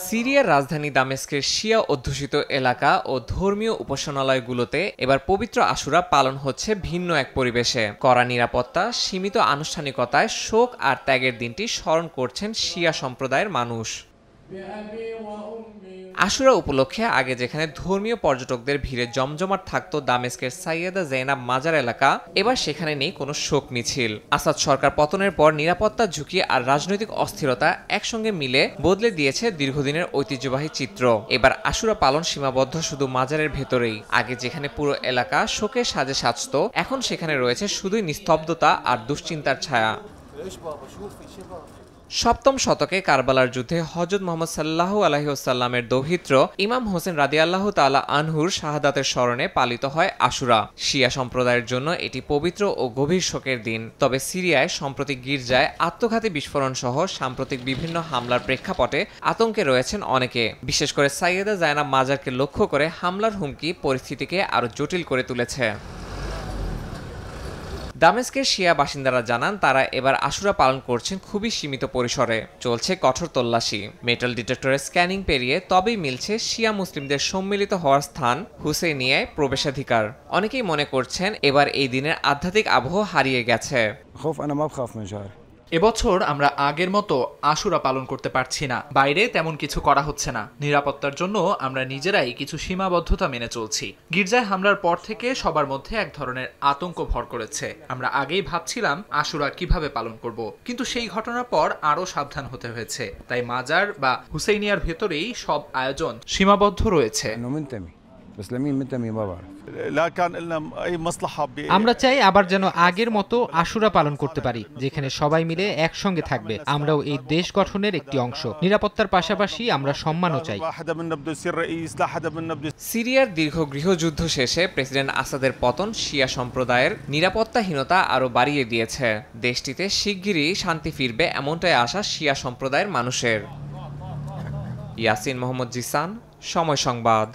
সিরিয়ার রাজধানী দামেস্কের শিয়া অধ্যুষিত এলাকা ও ধর্মীয় উপাসনালয়গুলোতে এবার পবিত্র আশুরা পালন হচ্ছে ভিন্ন এক পরিবেশে। কড়া নিরাপত্তা, সীমিত আনুষ্ঠানিকতায় শোক আর ত্যাগের দিনটি স্মরণ করছেন শিয়া সম্প্রদায়ের মানুষ। আশুরা উপলক্ষে আগে যেখানে ধর্মীয় পর্যটকদের ভিড়ে জমজমাট থাকতো দামেস্কের সাইয়েদা জেনাব মাজার এলাকা, এবার সেখানে নেই কোনো শোক মিছিল। আসাদ সরকার পতনের পর নিরাপত্তা ঝুঁকি আর রাজনৈতিক অস্থিরতা একসঙ্গে মিলে বদলে দিয়েছে দীর্ঘদিনের ঐতিহ্যবাহী চিত্র। এবার আশুরা পালন সীমাবদ্ধ শুধু মাজারের ভেতরেই। আগে যেখানে পুরো এলাকা শোকের সাজে সাজত, এখন সেখানে রয়েছে শুধুই নিস্তব্ধতা আর দুশ্চিন্তার ছায়া। সপ্তম শতকে কারবালার যুদ্ধে হযরত মুহাম্মদ সাল্লাল্লাহু আলাইহি ওয়াসাল্লামের দৌহিত্র ইমাম হোসেন রাদিয়াল্লাহু তাআলা আনহুর শাহাদাতের স্মরণে পালিত হয় আশুরা। শিয়া সম্প্রদায়ের জন্য এটি পবিত্র ও গভীর শোকের দিন। তবে সিরিয়ায় সম্প্রতি গির্জায় আত্মঘাতী বিস্ফোরণ সহ সাম্প্রতিক বিভিন্ন হামলার প্রেক্ষাপটে আতঙ্কে রয়েছেন অনেকে। বিশেষ করে সাইয়েদা জায়নাব মাজারকে লক্ষ্য করে হামলার হুমকি পরিস্থিতিকে আরও জটিল করে তুলেছে। দামেস্কের শিয়া বাসিন্দারা জানান, তারা এবার আশুরা পালন করছেন খুবই সীমিত পরিসরে। চলছে কঠোর তল্লাশি, মেটাল ডিটেক্টরের স্ক্যানিং পেরিয়ে তবেই মিলছে শিয়া মুসলিমদের সম্মিলিত হওয়ার স্থান হুসেইনিয়ায় প্রবেশাধিকার। অনেকেই মনে করছেন এবার এই দিনের আধ্যাত্মিক আবহ হারিয়ে গেছে। এবছর আমরা আগের মতো আশুরা পালন করতে পারছি না। বাইরে তেমন কিছু করা হচ্ছে না। নিরাপত্তার জন্য আমরা নিজেরাই কিছু সীমাবদ্ধতা মেনে চলছি। গির্জায় হামলার পর থেকে সবার মধ্যে এক ধরনের আতঙ্ক ভর করেছে। আমরা আগেই ভাবছিলাম আশুরা কিভাবে পালন করব, কিন্তু সেই ঘটনার পর আরো সাবধান হতে হয়েছে। তাই মাজার বা হুসেইনিয়ার ভেতরেই সব আয়োজন সীমাবদ্ধ রয়েছে। আমরা চাই আবার যেন আগের মতো আশুরা পালন করতে পারি, যেখানে সবাই মিলে একসঙ্গে থাকবে। আমরাও এই দেশ গঠনের একটি অংশ। নিরাপত্তার পাশাপাশি আমরা সম্মানও চাই। সিরিয়ার দীর্ঘ গৃহযুদ্ধ শেষে প্রেসিডেন্ট আসাদের পতন শিয়া সম্প্রদায়ের নিরাপত্তাহীনতা আরও বাড়িয়ে দিয়েছে। দেশটিতে শিগগিরই শান্তি ফিরবে এমনটাই আশা শিয়া সম্প্রদায়ের মানুষের। ইয়াসিন মোহাম্মদ জিসান, সময় সংবাদ।